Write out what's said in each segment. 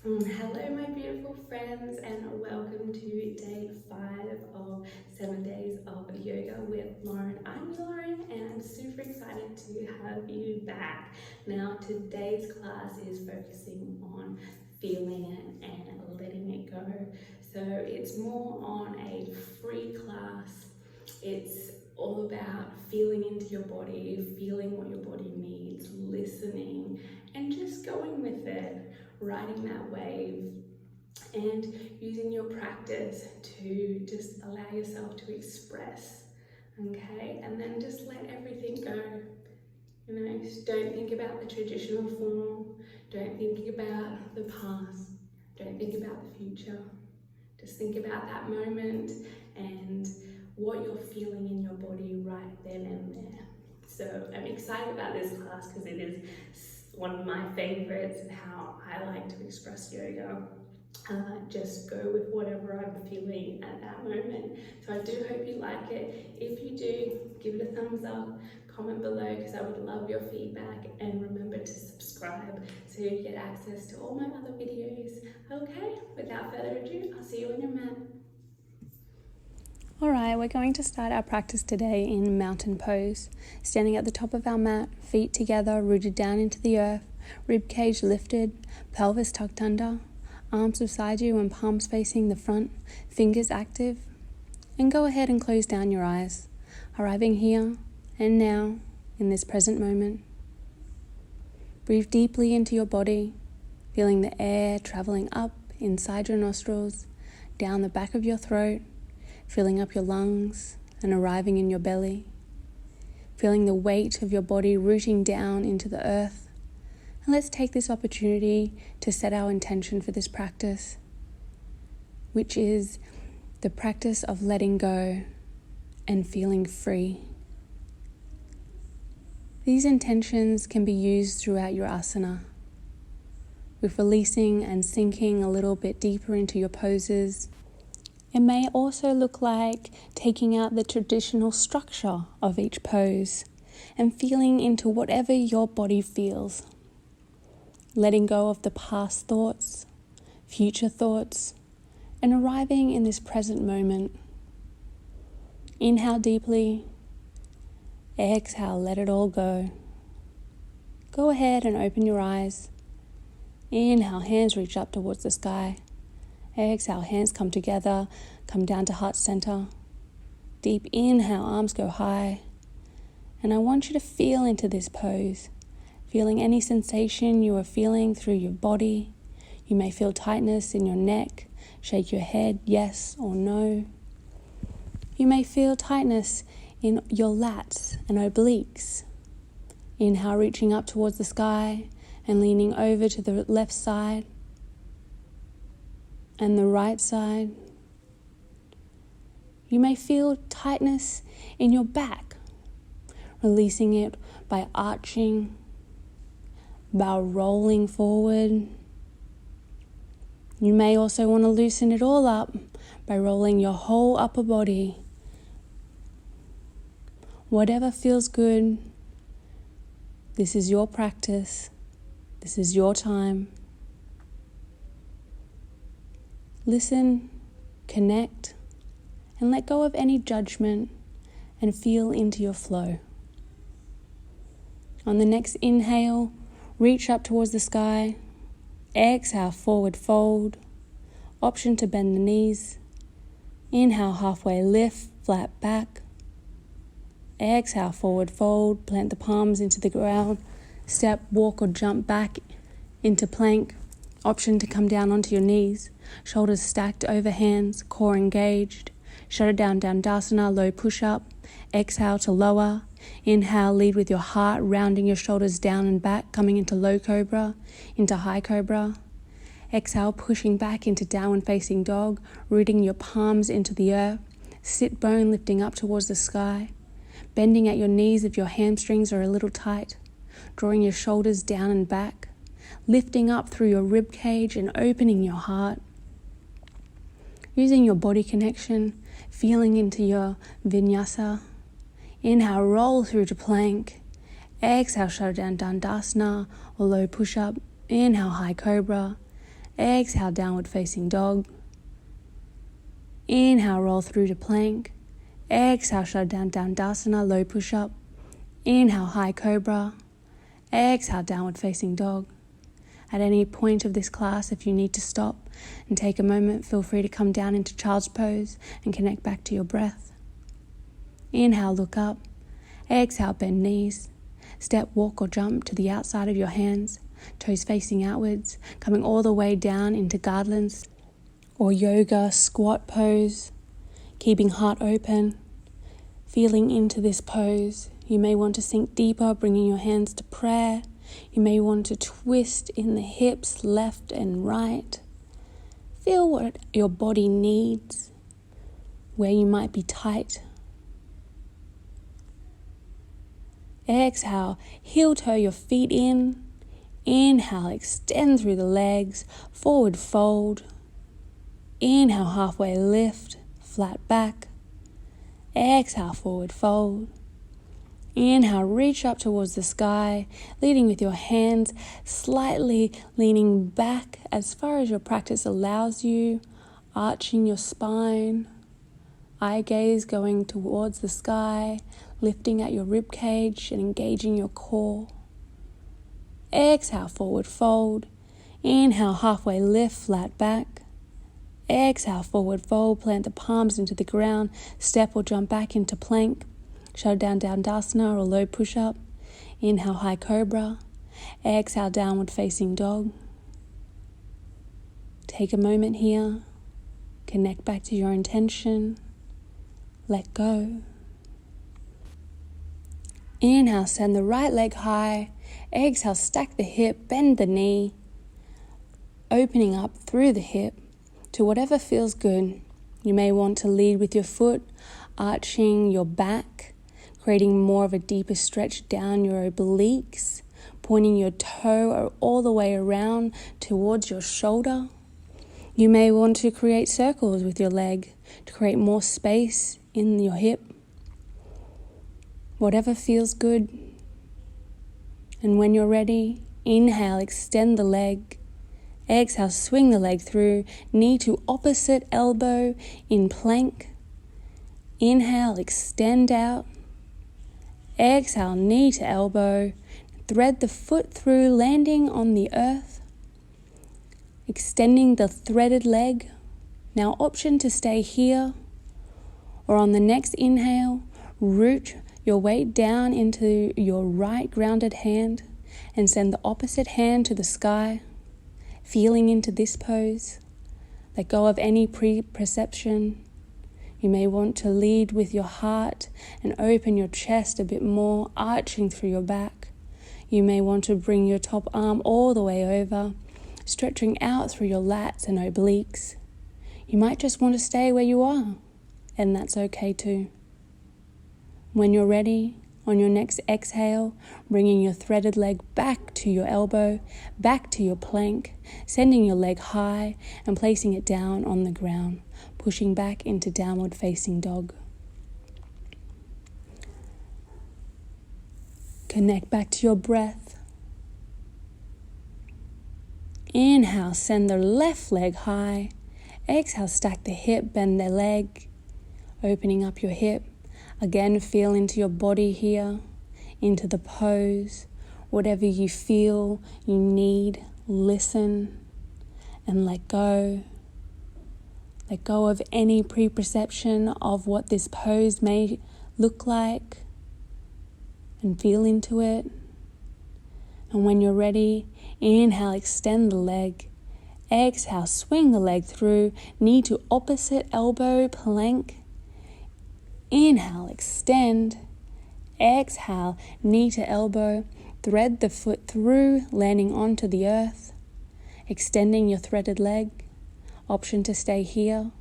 Hello my beautiful friends, and welcome to day 5 of 7 days of yoga with Lauren. I'm Lauren and I'm super excited to have you back. Now today's class is focusing on feeling it and letting it go. So it's more on a free class. It's all about feeling into your body, feeling what your body needs, listening and just going with it, riding that wave and using your practice to just allow yourself to express, okay? And then just let everything go. Don't think about the traditional form, don't think about the past, don't think about the future. Just think about that moment and what you're feeling in your body right then and there. So I'm excited about this class because it is one of my favorites and how I like to express yoga. Just go with whatever I'm feeling at that moment. So I do hope you like it. If you do, give it a thumbs up, comment below because I would love your feedback, and remember to subscribe so you get access to all my other videos. Okay, without further ado, I'll see you on your mat. Alright, we're going to start our practice today in mountain pose. Standing at the top of our mat, feet together, rooted down into the earth, rib cage lifted, pelvis tucked under, arms beside you and palms facing the front, fingers active. And go ahead and close down your eyes, arriving here and now in this present moment. Breathe deeply into your body, feeling the air traveling up inside your nostrils, down the back of your throat, filling up your lungs and arriving in your belly, feeling the weight of your body rooting down into the earth. And let's take this opportunity to set our intention for this practice, which is the practice of letting go and feeling free. These intentions can be used throughout your asana, with releasing and sinking a little bit deeper into your poses. It may also look like taking out the traditional structure of each pose and feeling into whatever your body feels. Letting go of the past thoughts, future thoughts, and arriving in this present moment. Inhale deeply, exhale, let it all go. Go ahead and open your eyes. Inhale, hands reach up towards the sky. Exhale, hands come together, come down to heart center. Deep inhale, arms go high. And I want you to feel into this pose, feeling any sensation you are feeling through your body. You may feel tightness in your neck, shake your head, yes or no. You may feel tightness in your lats and obliques. Inhale, reaching up towards the sky and leaning over to the left side and the right side. You may feel tightness in your back, releasing it by arching, by rolling forward. You may also want to loosen it all up by rolling your whole upper body. Whatever feels good, this is your practice, this is your time. Listen, connect, and let go of any judgment and feel into your flow. On the next inhale, reach up towards the sky. Exhale, forward fold. Option to bend the knees. Inhale, halfway lift, flat back. Exhale, forward fold, plant the palms into the ground. Step, walk or jump back into plank. Option to come down onto your knees. Shoulders stacked over hands, core engaged. Shut it down, Dandasana, low push-up. Exhale to lower. Inhale, lead with your heart, rounding your shoulders down and back, coming into low cobra, into high cobra. Exhale, pushing back into downward facing dog, rooting your palms into the earth. Sit bone lifting up towards the sky. Bending at your knees if your hamstrings are a little tight. Drawing your shoulders down and back. Lifting up through your rib cage and opening your heart. Using your body connection, feeling into your vinyasa. Inhale, roll through to plank. Exhale, shut it down, Dandasana or low push-up. Inhale, high cobra. Exhale, downward facing dog. Inhale, roll through to plank. Exhale, shut down, Dandasana, low push-up. Inhale, high cobra. Exhale, downward facing dog. At any point of this class, if you need to stop and take a moment, feel free to come down into child's pose and connect back to your breath. Inhale, look up. Exhale, bend knees. Step, walk or jump to the outside of your hands, toes facing outwards, coming all the way down into garlands or yoga squat pose, keeping heart open, feeling into this pose. You may want to sink deeper, bringing your hands to prayer. You may want to twist in the hips, left and right. Feel what your body needs, where you might be tight. Exhale, heel toe your feet in. Inhale, extend through the legs, forward fold. Inhale, halfway lift, flat back. Exhale, forward fold. Inhale, reach up towards the sky, leading with your hands, slightly leaning back as far as your practice allows you, arching your spine, eye gaze going towards the sky, lifting at your rib cage and engaging your core. Exhale, forward fold. Inhale, halfway lift, flat back. Exhale, forward fold, plant the palms into the ground, step or jump back into plank. Shut down, Dandasana or low push-up. Inhale, high cobra. Exhale, downward facing dog. Take a moment here. Connect back to your intention. Let go. Inhale, send the right leg high. Exhale, stack the hip, bend the knee. Opening up through the hip to whatever feels good. You may want to lead with your foot, arching your back, creating more of a deeper stretch down your obliques, pointing your toe all the way around towards your shoulder. You may want to create circles with your leg to create more space in your hip. Whatever feels good. And when you're ready, inhale, extend the leg. Exhale, swing the leg through, knee to opposite elbow in plank. Inhale, extend out. Exhale, knee to elbow. Thread the foot through, landing on the earth. Extending the threaded leg. Now option to stay here, or on the next inhale, root your weight down into your right grounded hand and send the opposite hand to the sky, feeling into this pose. Let go of any pre-perception. You may want to lead with your heart and open your chest a bit more, arching through your back. You may want to bring your top arm all the way over, stretching out through your lats and obliques. You might just want to stay where you are, and that's okay too. When you're ready, on your next exhale, bringing your threaded leg back to your elbow, back to your plank, sending your leg high and placing it down on the ground, pushing back into downward facing dog. Connect back to your breath. Inhale, send the left leg high. Exhale, stack the hip, bend the leg, opening up your hip. Again, feel into your body here, into the pose. Whatever you feel you need, listen and let go. Let go of any preperception of what this pose may look like and feel into it. And when you're ready, inhale, extend the leg. Exhale, swing the leg through, knee to opposite elbow, plank. Inhale, extend. Exhale, knee to elbow. Thread the foot through, landing onto the earth. Extending your threaded leg. Option to stay here.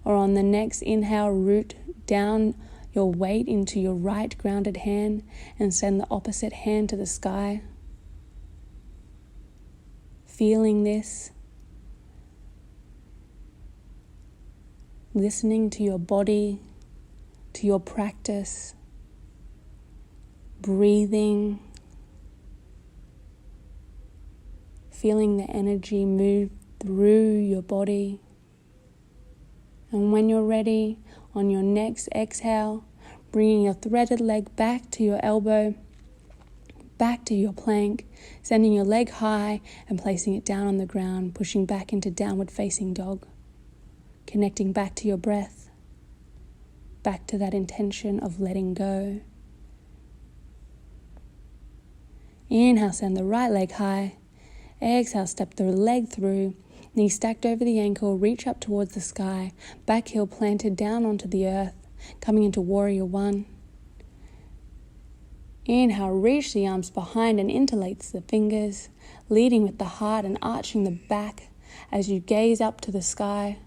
Or on the next inhale, root down your weight into your right grounded hand and send the opposite hand to the sky. Feeling this. Listening to your body, to your practice, breathing, feeling the energy move your body. And when you're ready, on your next exhale, bringing your threaded leg back to your elbow, back to your plank, sending your leg high and placing it down on the ground, pushing back into downward facing dog, connecting back to your breath, back to that intention of letting go. Inhale, send the right leg high. Exhale, step the leg through, knee stacked over the ankle, reach up towards the sky, back heel planted down onto the earth, coming into warrior one. Inhale, reach the arms behind and interlace the fingers, leading with the heart and arching the back as you gaze up to the sky.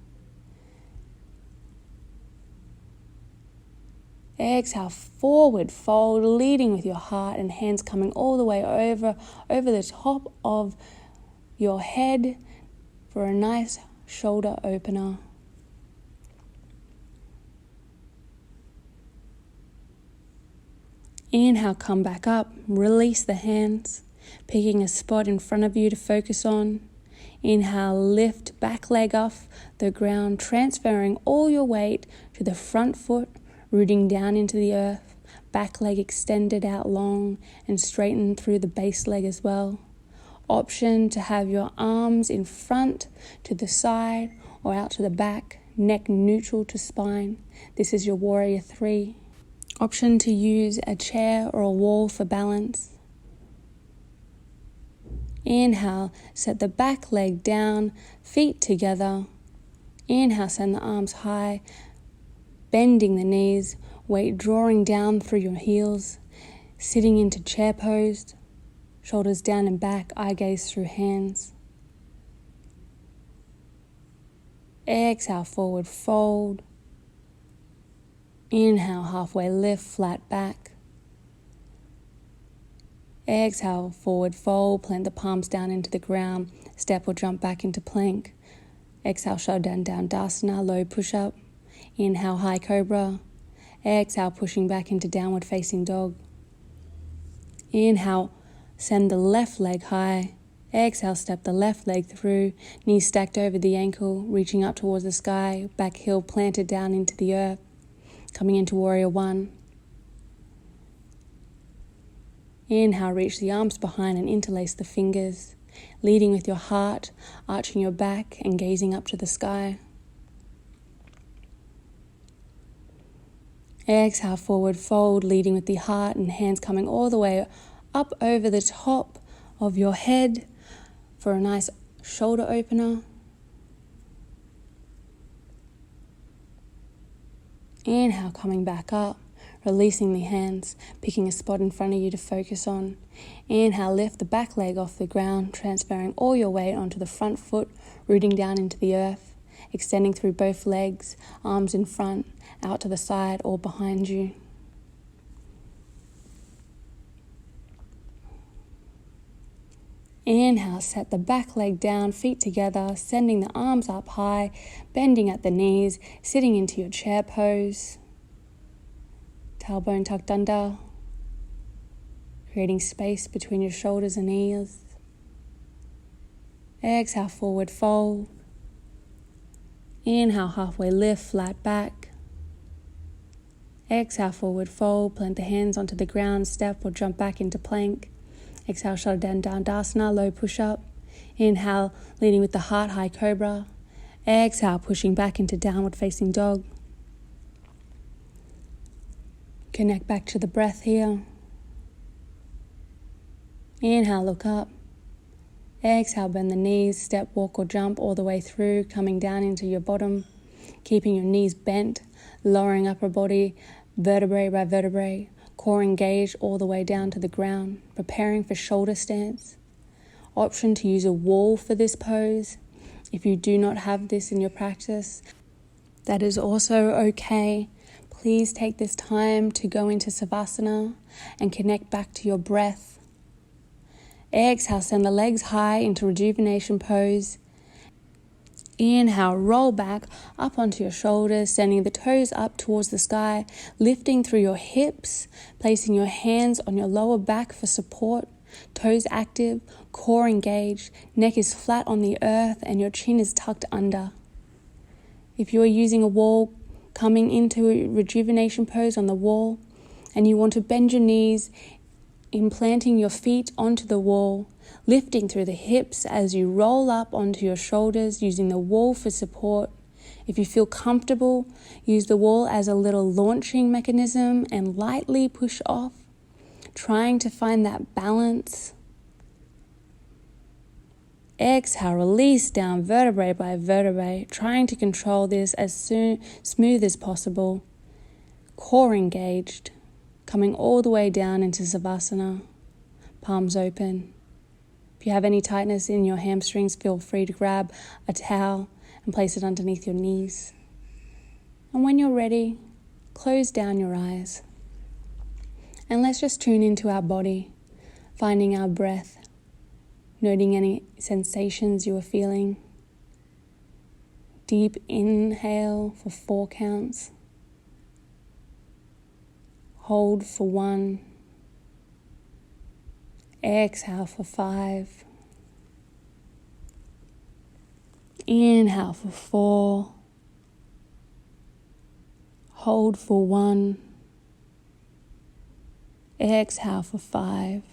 Exhale, forward fold, leading with your heart and hands coming all the way over the top of your head for a nice shoulder opener. Inhale, come back up, release the hands, picking a spot in front of you to focus on. Inhale, lift back leg off the ground, transferring all your weight to the front foot, rooting down into the earth, back leg extended out long and straightened through the base leg as well. Option to have your arms in front to the side or out to the back, neck neutral to spine. This is your warrior three. Option to use a chair or a wall for balance. Inhale, set the back leg down, feet together. Inhale, send the arms high, bending the knees, weight drawing down through your heels, sitting into chair pose, shoulders down and back, eye gaze through hands. Exhale, forward fold. Inhale, halfway lift, flat back. Exhale, forward fold, plant the palms down into the ground, step or jump back into plank. Exhale, shoulder down, Dandasana, low push-up. Inhale, high cobra. Exhale, pushing back into downward facing dog. Inhale, send the left leg high. Exhale, step the left leg through, knees stacked over the ankle, reaching up towards the sky, back heel planted down into the earth, coming into warrior one. Inhale, reach the arms behind and interlace the fingers, leading with your heart, arching your back and gazing up to the sky. Exhale, forward fold, leading with the heart and hands coming all the way up over the top of your head for a nice shoulder opener. Inhale, coming back up, releasing the hands, picking a spot in front of you to focus on. Inhale, lift the back leg off the ground, transferring all your weight onto the front foot, rooting down into the earth, extending through both legs, arms in front, out to the side or behind you. Inhale, set the back leg down, feet together, sending the arms up high, bending at the knees, sitting into your chair pose. Tailbone tucked under, creating space between your shoulders and ears. Exhale, forward fold. Inhale, halfway lift, flat back. Exhale, forward fold, plant the hands onto the ground, step or jump back into plank. Exhale, shoulder down, Dandasana, low push-up. Inhale, leading with the heart, high cobra. Exhale, pushing back into downward facing dog. Connect back to the breath here. Inhale, look up. Exhale, bend the knees, step, walk or jump all the way through, coming down into your bottom, keeping your knees bent, lowering upper body, vertebrae by vertebrae, core engaged all the way down to the ground, preparing for shoulder stance. Option to use a wall for this pose. If you do not have this in your practice, that is also okay. Please take this time to go into Savasana and connect back to your breath. Exhale, send the legs high into rejuvenation pose. Inhale, roll back up onto your shoulders, sending the toes up towards the sky, lifting through your hips, placing your hands on your lower back for support, toes active, core engaged, neck is flat on the earth and your chin is tucked under. If you are using a wall, coming into a rejuvenation pose on the wall, and you want to bend your knees, implanting your feet onto the wall, lifting through the hips as you roll up onto your shoulders, using the wall for support. If you feel comfortable, use the wall as a little launching mechanism and lightly push off, trying to find that balance. Exhale, release down vertebrae by vertebrae, trying to control this as smooth as possible. Core engaged, coming all the way down into Savasana, palms open. If you have any tightness in your hamstrings, feel free to grab a towel and place it underneath your knees. And when you're ready, close down your eyes. And let's just tune into our body, finding our breath, noting any sensations you are feeling. Deep inhale for 4 counts. Hold for 1. Exhale for 5. Inhale for 4. Hold for 1. Exhale for 5.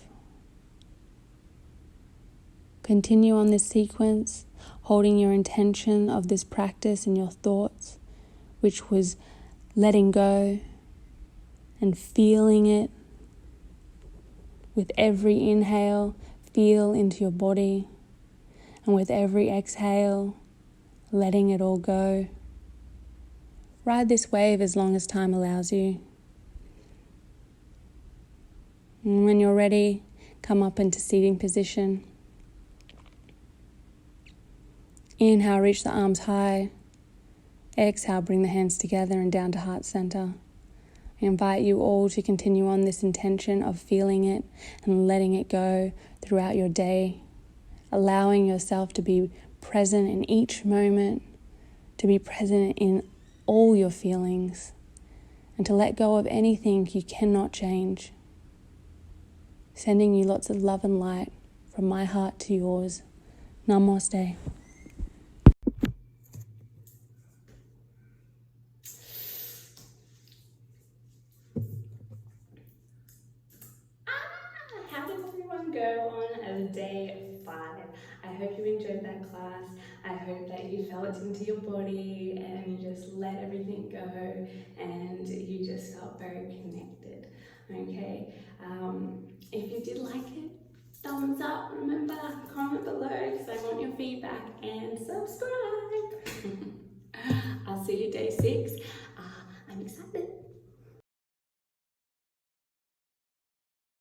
Continue on this sequence, holding your intention of this practice in your thoughts, which was letting go and feeling it. With every inhale, feel into your body, and with every exhale, letting it all go. Ride this wave as long as time allows you. And when you're ready, come up into seating position. Inhale, reach the arms high. Exhale, bring the hands together and down to heart center. I invite you all to continue on this intention of feeling it and letting it go throughout your day, allowing yourself to be present in each moment, to be present in all your feelings, and to let go of anything you cannot change. Sending you lots of love and light from my heart to yours. Namaste. How did everyone go on day 5? I hope you enjoyed that class. I hope that you felt into your body and you just let everything go and you just felt very connected. Okay, if you did like it, thumbs up. Remember, comment below because I want your feedback, and subscribe. I'll see you day 6.